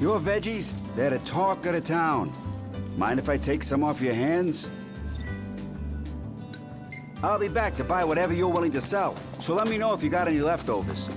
Your veggies, they're the talk of the town. Mind if I take some off your hands? I'll be back to buy whatever you're willing to sell, so let me know if you got any leftovers.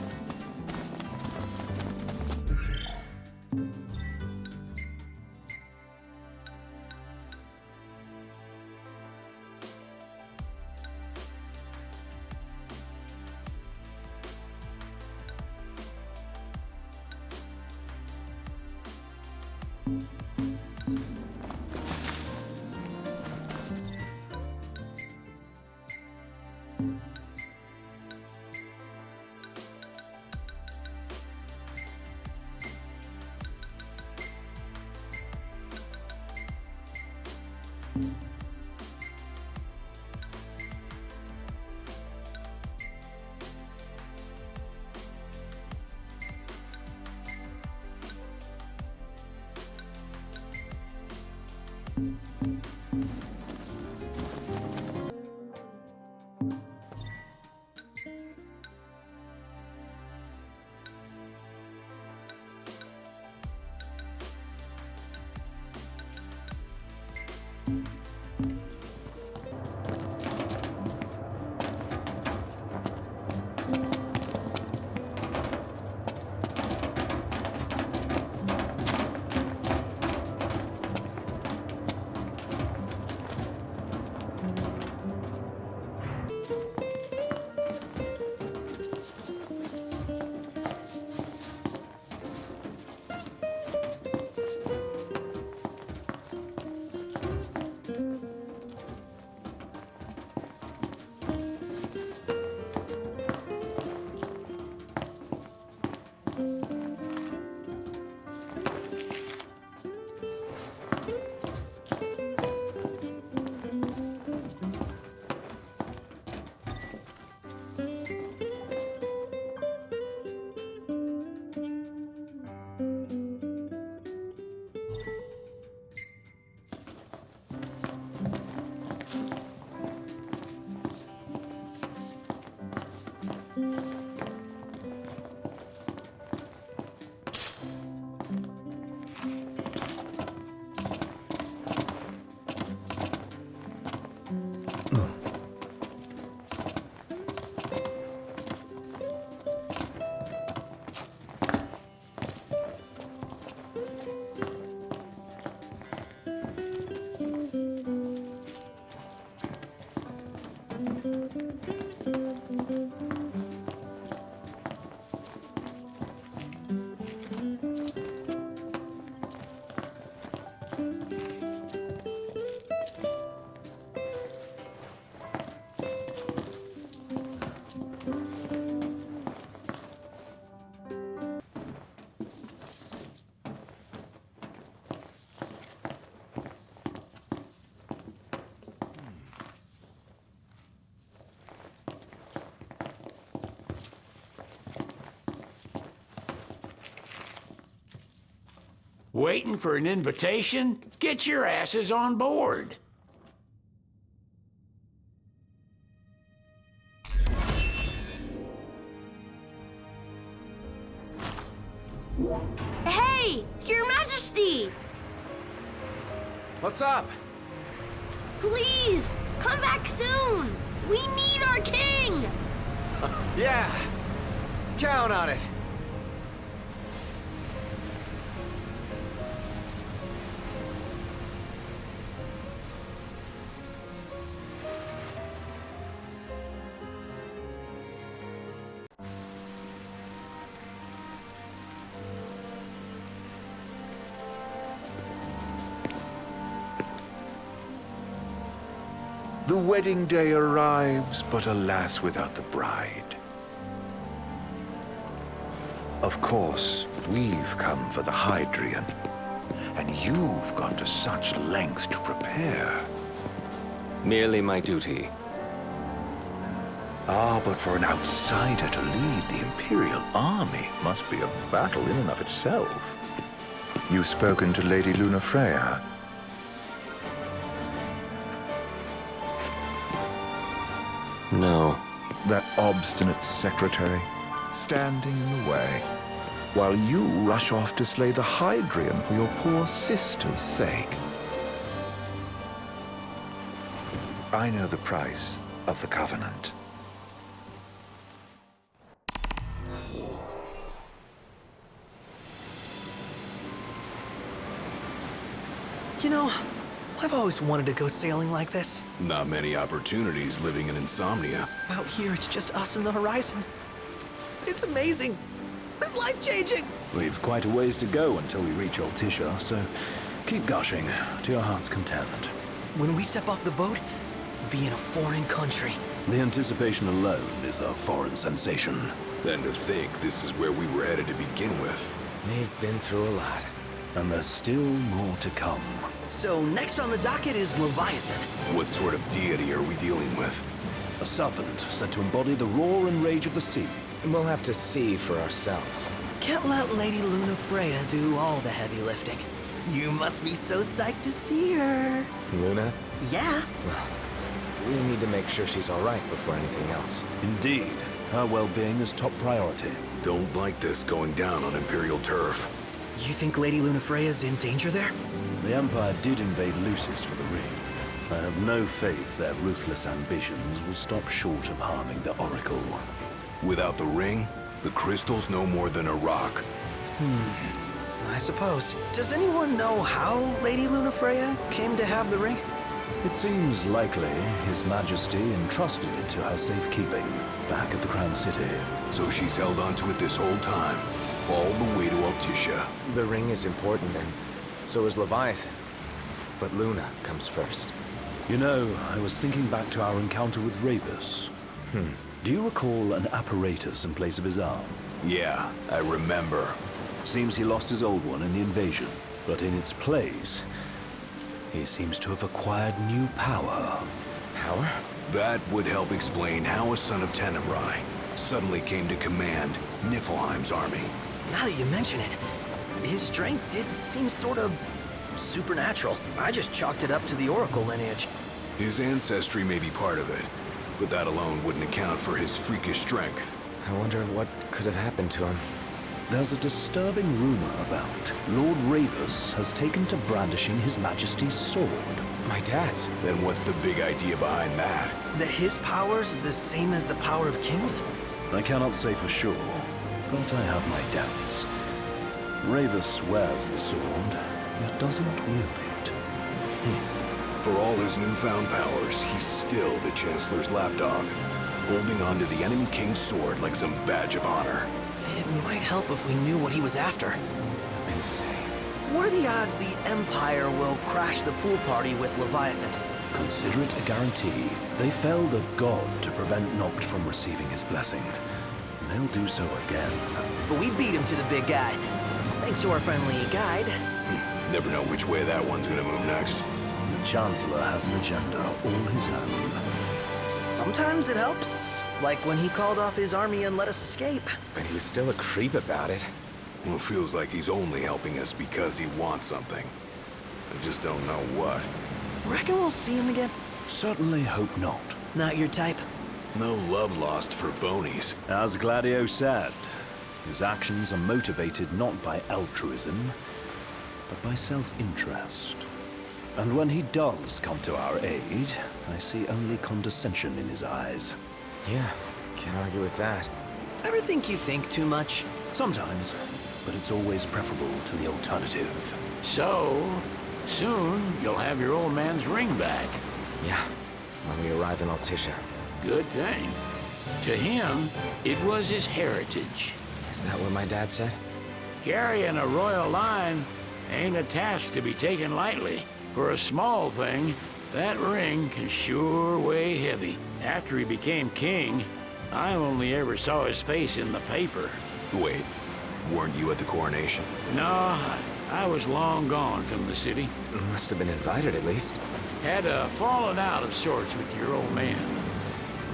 Waiting for an invitation? Get your asses on board. Hey, Your Majesty! What's up? Please, come back soon! We need our king! Yeah, count on it. The wedding day arrives, but alas, without the bride. Of course, we've come for the Hydrian, and you've gone to such lengths to prepare. Merely my duty. Ah, but for an outsider to lead the Imperial army must be a battle in and of itself. You've spoken to Lady Lunafreya? No. That obstinate secretary, standing in the way. while you rush off to slay the Hydrian for your poor sister's sake. I know the price of the Covenant. You know, I've always wanted to go sailing like this. Not many opportunities living in Insomnia. Out here, it's just us and the horizon. It's amazing. It's life-changing. We've quite a ways to go until we reach Altissia, so keep gushing to your heart's content. When we step off the boat, we'll be in a foreign country. The anticipation alone is a foreign sensation. Then to think this is where we were headed to begin with. We've been through a lot. And there's still more to come. So next on the docket is Leviathan. What sort of deity are we dealing with? A serpent said to embody the roar and rage of the sea. We'll have to see for ourselves. Can't let Lady Luna Freya do all the heavy lifting. You must be so psyched to see her. Luna? Yeah. We need to make sure she's all right before anything else. Indeed, her well-being is top priority. Don't like this going down on Imperial turf. You think Lady Luna Freya's in danger there? The Empire did invade Lucis for the ring. I have no faith their ruthless ambitions will stop short of harming the Oracle. Without the ring, the crystal's no more than a rock. I suppose. Does anyone know how Lady Luna Freya came to have the ring? It seems likely His Majesty entrusted it to her safekeeping back at the Crown City. So she's held onto it this whole time, all the way to Altissia. The ring is important, and so is Leviathan. But Luna comes first. You know, I was thinking back to our encounter with Ravus. Do you recall an apparatus in place of his arm? Yeah, I remember. Seems he lost his old one in the invasion, but in its place, he seems to have acquired new power. Power? That would help explain how a son of Tenebrae suddenly came to command Niflheim's army. Now that you mention it, his strength did seem sort of supernatural. I just chalked it up to the Oracle lineage. His ancestry may be part of it, but that alone wouldn't account for his freakish strength. I wonder what could have happened to him. There's a disturbing rumor about Lord Ravus has taken to brandishing His Majesty's sword. My dad's. Then what's the big idea behind that? That his power's the same as the power of kings? I cannot say for sure, but I have my doubts. Ravus wears the sword, yet doesn't wield it. For all his newfound powers, he's still the Chancellor's lapdog, holding on to the enemy king's sword like some badge of honor. It might help if we knew what he was after. Insane. What are the odds the Empire will crash the pool party with Leviathan? Consider it a guarantee. They felled a god to prevent Noct from receiving his blessing. And they'll do so again. But we beat him to the big guy. Thanks to our friendly guide. Never know which way that one's gonna move next. The Chancellor has an agenda all his own. Sometimes it helps. Like when he called off his army and let us escape. But he was still a creep about it. Well, it feels like he's only helping us because he wants something. I just don't know what. Reckon we'll see him again? Certainly hope not. Not your type? No love lost for phonies. As Gladio said, his actions are motivated not by altruism, but by self-interest. And when he does come to our aid, I see only condescension in his eyes. Yeah, can't argue with that. Ever think you think too much? Sometimes, but it's always preferable to the alternative. So, soon you'll have your old man's ring back. Yeah, when we arrive in Altissia. Good thing. To him, it was his heritage. Is that what my dad said? Carrying a royal line ain't a task to be taken lightly. For a small thing, that ring can sure weigh heavy. After he became king, I only ever saw his face in the paper. Wait, weren't you at the coronation? No, I was long gone from the city. Must have been invited at least. Had a falling out of sorts with your old man.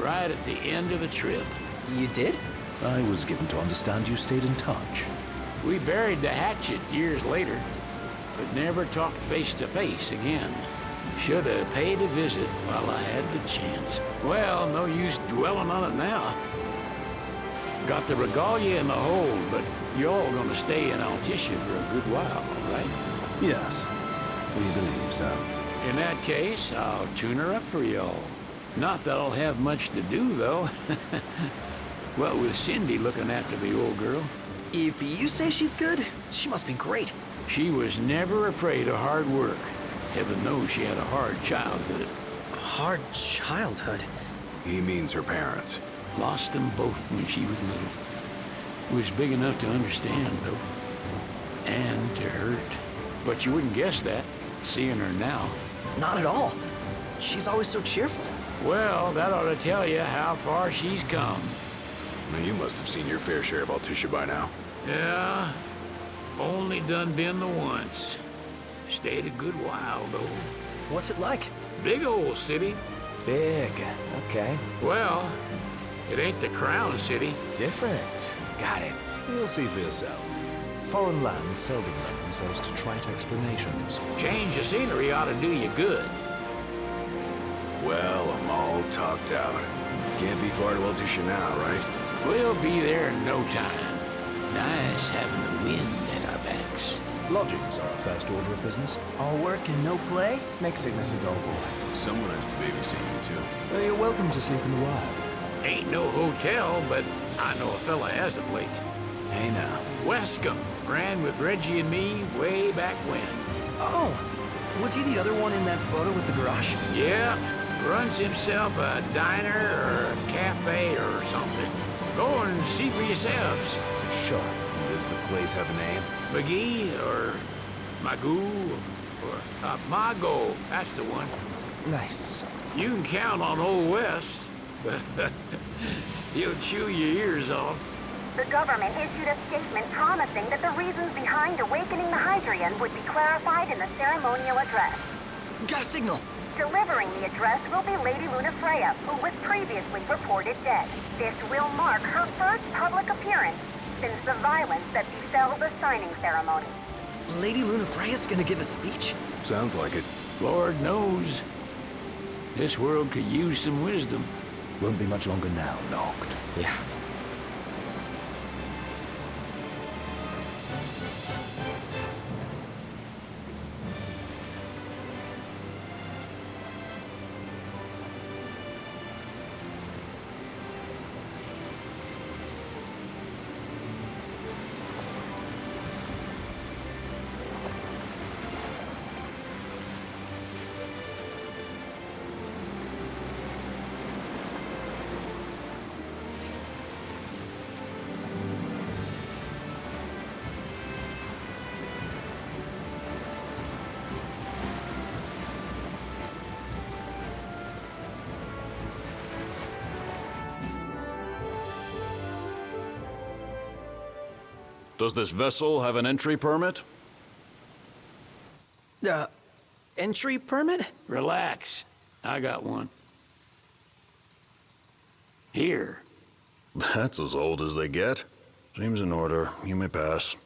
Right at the end of the trip. You did? I was given to understand you stayed in touch. We buried the hatchet years later, but never talked face to face again. Should have paid a visit while I had the chance. Well, no use dwelling on it now. Got the regalia in the hold, but y'all gonna stay in Altissia for a good while, all right? Yes, we believe so. In that case, I'll tune her up for y'all. Not that I'll have much to do, though. Well, with Cindy looking after the old girl. If you say she's good, she must be great. She was never afraid of hard work. Heaven knows she had a hard childhood. Hard childhood. He means her parents. Lost them both when she was little. Was big enough to understand, though. And to hurt. But you wouldn't guess that, seeing her now. Not at all. She's always so cheerful. Well, that ought to tell you how far she's come. Now, you must have seen your fair share of Altissia by now. Yeah, only done been the once. Stayed a good while, though. What's it like? Big old city. Big. Okay. Well, it ain't the crown city. Different. Got it. You'll see for yourself. Foreign lands seldom lend themselves to trite explanations. Change of scenery ought to do you good. Well, I'm all talked out. Can't be far to Altissia now, right? We'll be there in no time. Nice having the wind at our backs. Lodgings are our first order of business. All work and no play? Make sickness a dull boy. Someone has to babysit you, too. You're welcome to sleep in the wild. Ain't no hotel, but I know a fella has a place. Hey now. Wescombe ran with Reggie and me way back when. Oh, was he the other one in that photo with the garage? Yeah, runs himself a diner or a cafe or something. Go and see for yourselves. Sure. Does the place have a name? McGee or Magoo or Mago, that's the one. Nice. You can count on Old Wes, but he'll chew your ears off. The government issued a statement promising that the reasons behind awakening the Hydrian would be clarified in the ceremonial address. Got a signal. Delivering the address will be Lady Lunafreya, who was previously reported dead. This will mark her first public appearance since the violence that befell the signing ceremony. Lady Lunafreya's gonna give a speech? Sounds like it. Lord knows, this world could use some wisdom. Won't be much longer now, Noct. Yeah. Does this vessel have an entry permit? Entry permit? Relax, I got one. Here. That's as old as they get. Seems in order. You may pass.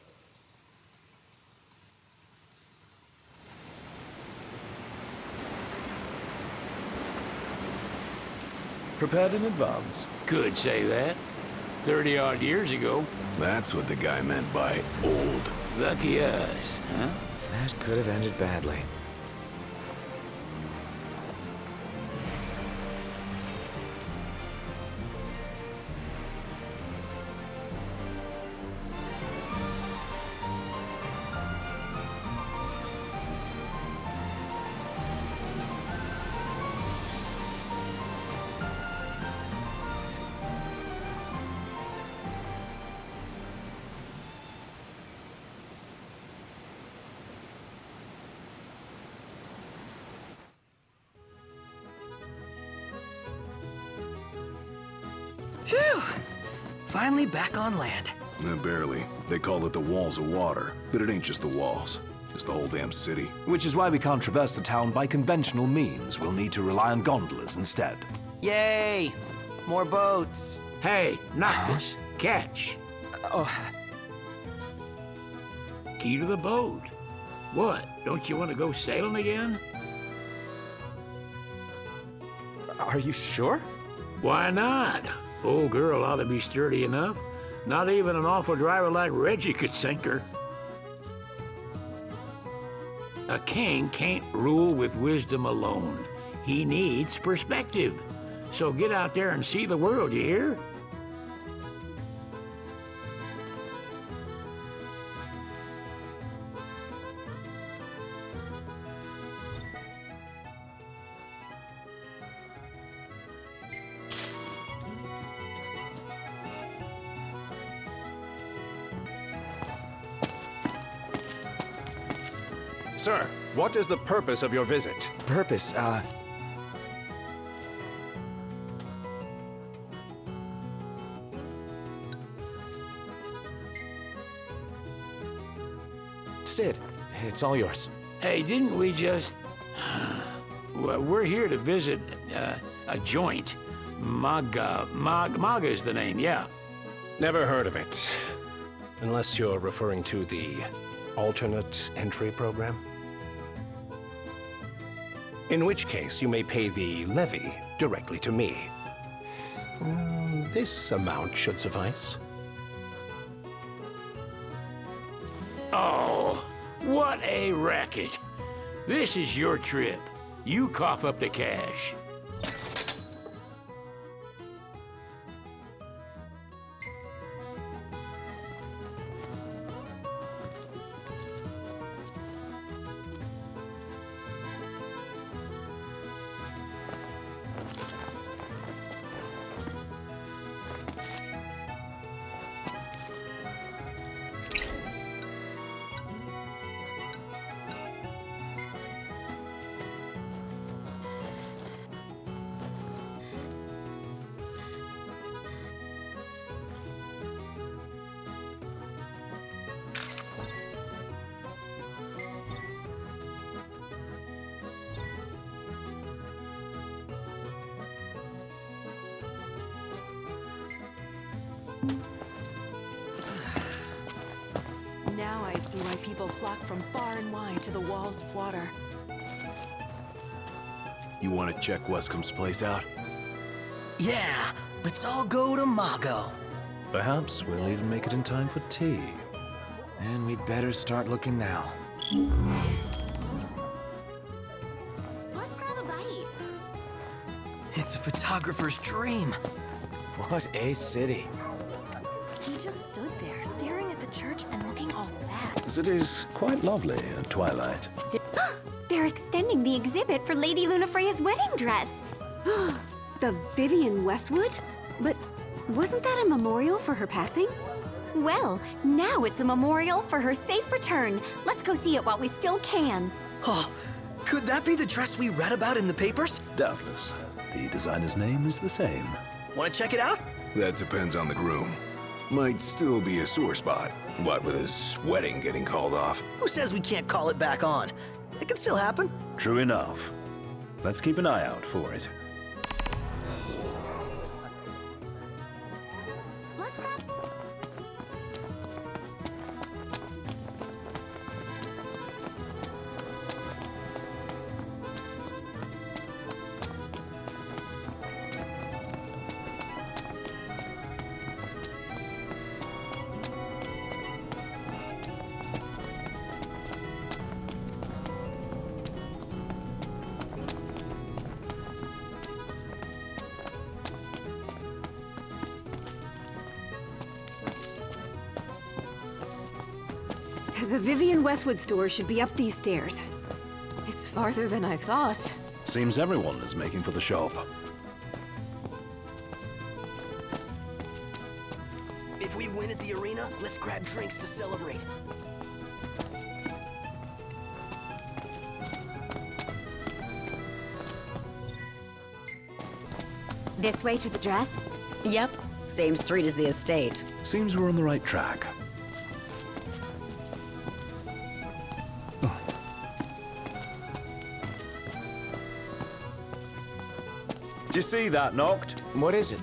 Prepared in advance. Could say that. 30-odd years ago. That's what the guy meant by old. Lucky us, huh? That could have ended badly. Phew! Finally back on land. Barely. They call it the Walls of Water, but it ain't just the walls. It's the whole damn city. Which is why we can't traverse the town by conventional means. We'll need to rely on gondolas instead. Yay! More boats. Hey, Noctis, catch. Oh, Key to the boat. What, don't you want to go sailing again? Are you sure? Why not? Old girl ought to be sturdy enough. Not even an awful driver like Reggie could sink her. A king can't rule with wisdom alone. He needs perspective. So get out there and see the world, you hear? Sir, what is the purpose of your visit? Purpose, Sid, it's all yours. Hey, didn't we just... Well, we're here to visit a joint. Maga is the name, yeah. Never heard of it. Unless you're referring to the alternate entry program? In which case, you may pay the levy directly to me. This amount should suffice. Oh, what a racket. This is your trip. You cough up the cash. Now I see why people flock from far and wide to the walls of water. You want to check Westcomb's place out? Yeah, let's all go to Mago. Perhaps we'll even make it in time for tea. And we'd better start looking now. Let's grab a bite. It's a photographer's dream. What a city. He just stood there, staring at the church and looking all sad. The city's quite lovely at twilight. They're extending the exhibit for Lady Lunafreya's wedding dress. The Vivian Westwood? But wasn't that a memorial for her passing? Well, now it's a memorial for her safe return. Let's go see it while we still can. Oh, could that be the dress we read about in the papers? Doubtless. The designer's name is the same. Want to check it out? That depends on the groom. Might still be a sore spot. What with his wedding getting called off? Who says we can't call it back on? It can still happen. True enough. Let's keep an eye out for it. Let's grab... The Vivian Westwood store should be up these stairs. It's farther than I thought. Seems everyone is making for the shop. If we win at the arena, let's grab drinks to celebrate. This way to the dress? Yep, same street as the estate. Seems we're on the right track. Did you see that, Noct? What is it?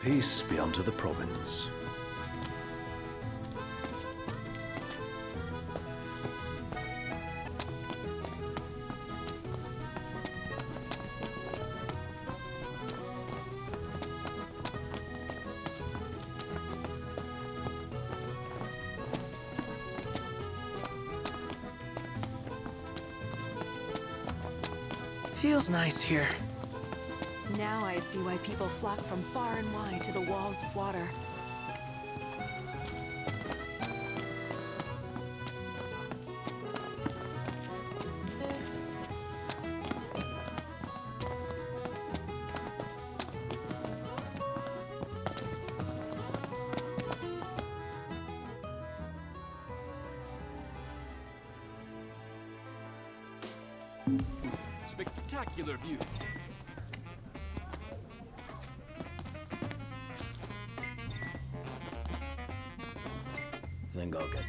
Peace be unto the province. Feels nice here. Now I see why people flock from far and wide to the walls of water. Spectacular view. Think I'll get.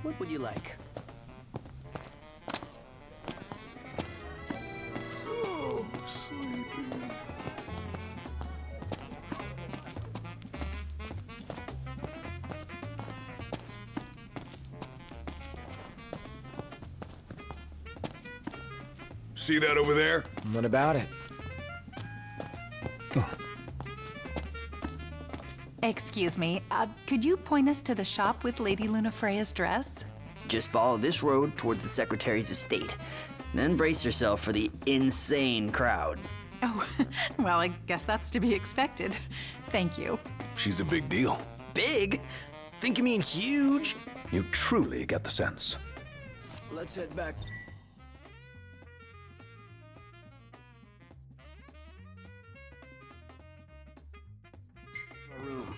What would you like? So sleepy. See that over there? What about it? Excuse me, could you point us to the shop with Lady Lunafreya's dress? Just follow this road towards the Secretary's estate. Then brace yourself for the insane crowds. Oh, well, I guess that's to be expected. Thank you. She's a big deal. Big? Think you mean huge? You truly get the sense. Let's head back. My room.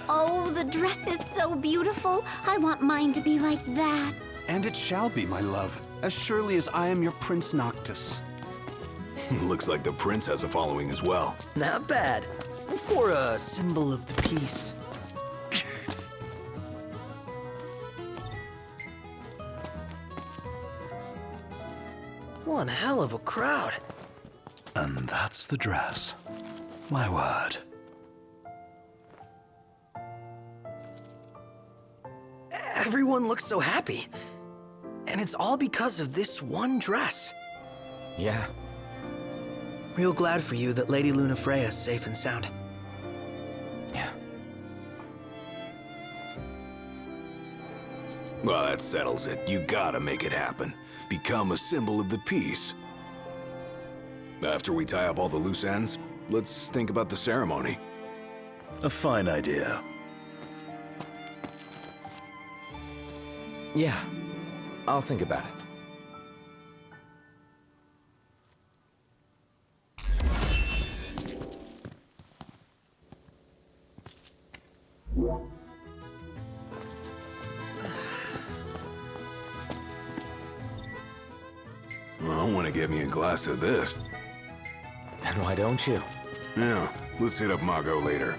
Oh, the dress is so beautiful. I want mine to be like that. And it shall be, my love, as surely as I am your Prince Noctis. Looks like the prince has a following as well. Not bad. For a symbol of the peace. One hell of a crowd. And that's the dress. My word. Everyone looks so happy. And it's all because of this one dress. Yeah. Real glad for you that Lady Lunafreya's safe and sound. Yeah. Well, that settles it. You gotta make it happen. Become a symbol of the peace. After we tie up all the loose ends, let's think about the ceremony. A fine idea. Yeah. I'll think about it. I want to get me a glass of this. Then why don't you? Yeah, let's hit up Margot later.